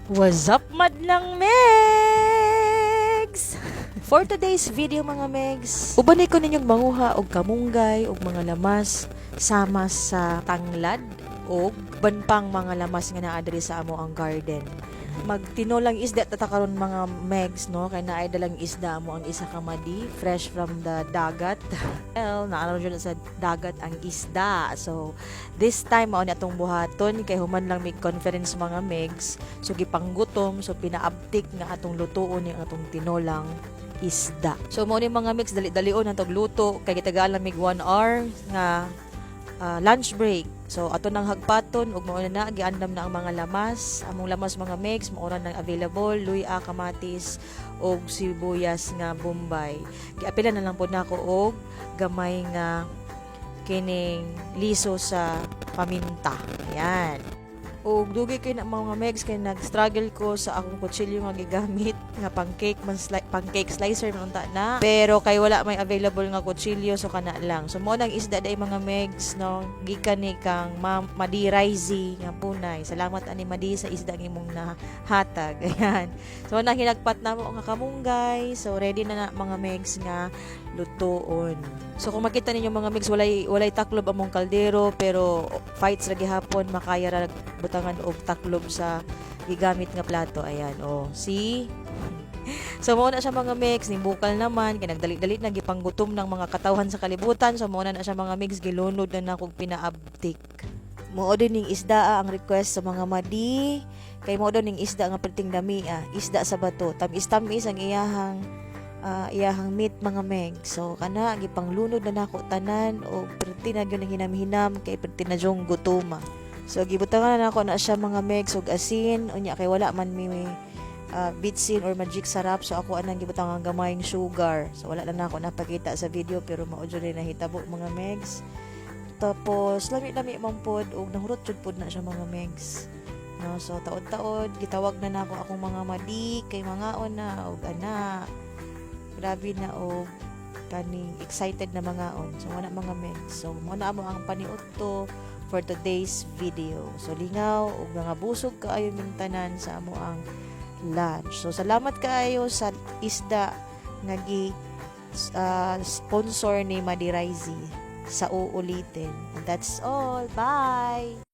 What's up, madlang Megs? For today's video mga Megs, ubanay ko ninyong manguha og kamunggay og mga lamas sama sa tanglad og banpang mga lamas nga naa diri sa amo ang garden. Magtinolang isda tatakaron mga Megs, no, kay naay dalang isda mo ang isa ka madi fresh from the dagat. Well, naaraw dyan sa dagat ang isda. So this time mao ni atong buhaton kay human lang may conference mga Megs, so gipanggutom, so pinaabtik nga atong lutuon ang atong tinolang isda. So mao ni mga Megs, dali-dalion ang tagluto kay gitagaan lang mig 1 hour nga lunch break. So ato nang hagpaton ug mao na giandam na ang mga lamas. Among lamas mga Megs mao nang available luya, kamatis og sibuyas nga bombay. Giapila na lang pod nako og gamay nga kining liso sa paminta. Ayan. Og dugi kay na mga Megs kay nag-struggle ko sa akong kutsilyo nga gigamit nga pancake slicer man unta na, pero kay wala may available nga kutsilyo, so kana lang. So mo nang isda day mga Megs, no, gikan ni kang Madi Rizy nga punay. Salamat ani Madi sa isda nga imong nahatag. Ayan. So na hinagpat na mo nga kamunggay. So ready na mga Megs nga lutoon. So kung makita ninyo mga Megs, walay taklob among kaldero, pero fights ra gihapon makaya ra butangan og taklob sa gigamit nga plato. Ayan, oh, see? So mao na siya mga Megs, nimbukal naman kay nagdali-dali na gipanggutom ng mga katawhan sa kalibutan. So mao na siya mga Megs, gilunod na nakog pinaabtik. Mao din ning isda ang request sa mga Madi, kay mao din ning isda nga perting dami, isda sa bato. Tamis-tamis ang iyahang meat mga Megs. So kana gipanglunod na nako tanan og perti na gyud hinam-hinam kay perti na jong gutoma. So gibutangan na nako na siya mga Megs og asin unya kay wala man mi bitsin or magic sarap, so ako anang gibutangan gamayng sugar. So wala na nako napakita sa video pero mao jud na hitabo mga Megs. Tapos lami-lami man pod og nahurot jud pod na siya mga Megs. No, so taod-taod gitawag na nako akong mga Madi kay mangaon na og ana. Grabe na og kaning excited na mangaon. So wala mga Megs. So mo na mo ang paniudto for today's video. So lingaw og mga busog kaayo ming tanan sa amo ang lunch. So salamat kaayo sa isda nga sponsor ni Madi Rizy sa uulitin. And that's all. Bye.